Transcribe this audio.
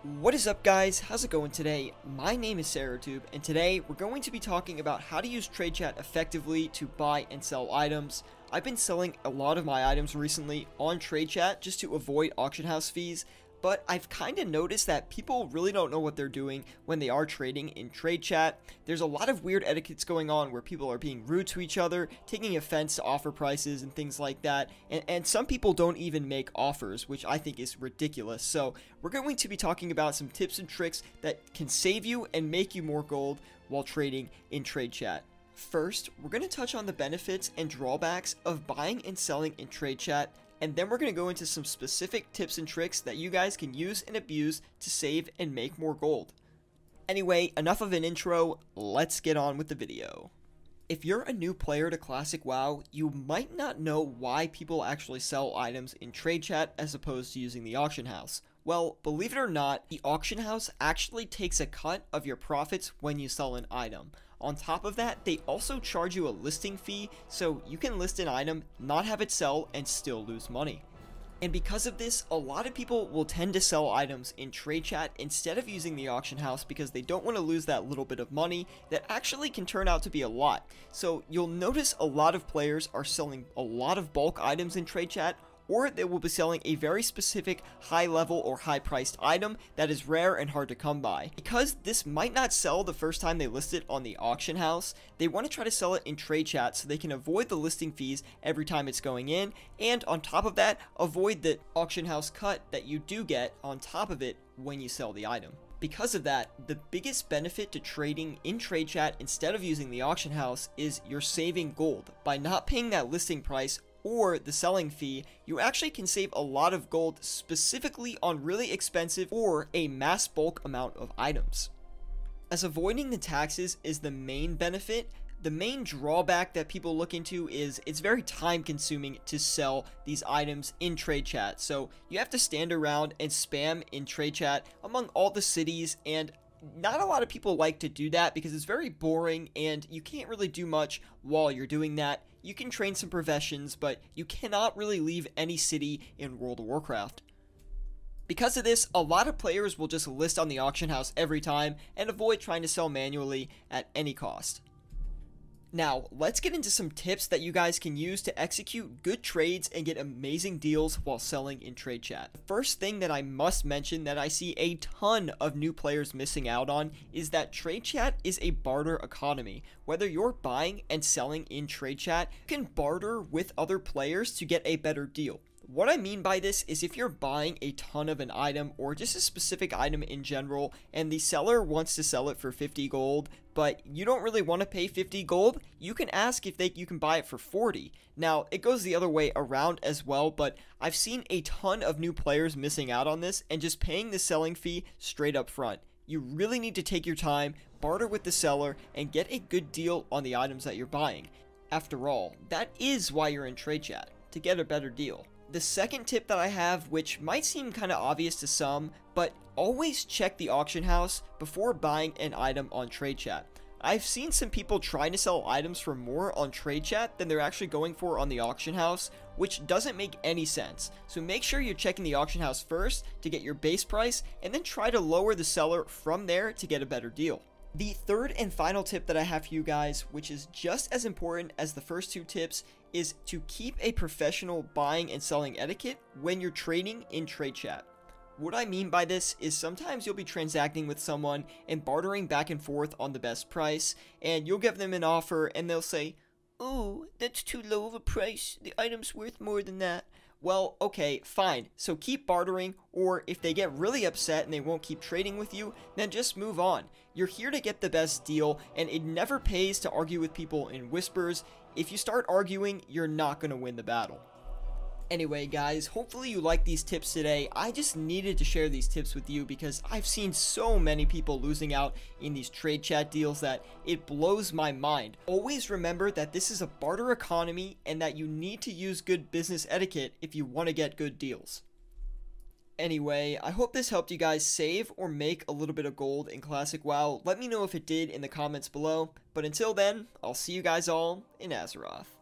What is up, guys? How's it going today? My name is SarahTube, and today we're going to be talking about how to use trade chat effectively to buy and sell items. I've been selling a lot of my items recently on trade chat just to avoid auction house fees, but I've kind of noticed that people really don't know what they're doing when they are trading in trade chat. There's a lot of weird etiquettes going on where people are being rude to each other, taking offense to offer prices and things like that, and some people don't even make offers, which I think is ridiculous. So we're going to be talking about some tips and tricks that can save you and make you more gold while trading in trade chat. First, we're going to touch on the benefits and drawbacks of buying and selling in trade chat, and then we're going to go into some specific tips and tricks that you guys can use and abuse to save and make more gold. Anyway, enough of an intro, let's get on with the video. If you're a new player to Classic WoW, you might not know why people actually sell items in trade chat as opposed to using the auction house. Well, believe it or not, the auction house actually takes a cut of your profits when you sell an item. On top of that, they also charge you a listing fee, so you can list an item, not have it sell, and still lose money. And because of this, a lot of people will tend to sell items in trade chat instead of using the auction house because they don't want to lose that little bit of money that actually can turn out to be a lot. So you'll notice a lot of players are selling a lot of bulk items in trade chat, or they will be selling a very specific high level or high priced item that is rare and hard to come by. Because this might not sell the first time they list it on the auction house, they want to try to sell it in trade chat so they can avoid the listing fees every time it's going in, and on top of that, avoid the auction house cut that you do get on top of it when you sell the item. Because of that, the biggest benefit to trading in trade chat instead of using the auction house is you're saving gold. By not paying that listing price or the selling fee, you actually can save a lot of gold specifically on really expensive or a mass bulk amount of items. As avoiding the taxes is the main benefit, the main drawback that people look into is it's very time consuming to sell these items in trade chat. So you have to stand around and spam in trade chat among all the cities, and not a lot of people like to do that because it's very boring and you can't really do much while you're doing that. You can train some professions, but you cannot really leave any city in World of Warcraft. Because of this, a lot of players will just list on the auction house every time and avoid trying to sell manually at any cost. Now, let's get into some tips that you guys can use to execute good trades and get amazing deals while selling in trade chat. The first thing that I must mention that I see a ton of new players missing out on is that trade chat is a barter economy. Whether you're buying and selling in trade chat, you can barter with other players to get a better deal. What I mean by this is if you're buying a ton of an item or just a specific item in general and the seller wants to sell it for 50 gold, but you don't really want to pay 50 gold, you can ask if you can buy it for 40. Now, it goes the other way around as well, but I've seen a ton of new players missing out on this and just paying the selling fee straight up front. You really need to take your time, barter with the seller, and get a good deal on the items that you're buying. After all, that is why you're in trade chat, to get a better deal. The second tip that I have, which might seem kind of obvious to some, but always check the auction house before buying an item on trade chat. I've seen some people trying to sell items for more on trade chat than they're actually going for on the auction house, which doesn't make any sense. So make sure you're checking the auction house first to get your base price, and then try to lower the seller from there to get a better deal. The third and final tip that I have for you guys, which is just as important as the first two tips, is to keep a professional buying and selling etiquette when you're trading in trade chat. What I mean by this is sometimes you'll be transacting with someone and bartering back and forth on the best price, and you'll give them an offer and they'll say, "Oh, that's too low of a price, the item's worth more than that." Well, okay, fine, so keep bartering, or if they get really upset and they won't keep trading with you, then just move on. You're here to get the best deal, and it never pays to argue with people in whispers. If you start arguing, you're not going to win the battle. Anyway, guys, hopefully you liked these tips today. I just needed to share these tips with you because I've seen so many people losing out in these trade chat deals that it blows my mind. Always remember that this is a barter economy and that you need to use good business etiquette if you want to get good deals. Anyway, I hope this helped you guys save or make a little bit of gold in Classic WoW. Let me know if it did in the comments below. But until then, I'll see you guys all in Azeroth.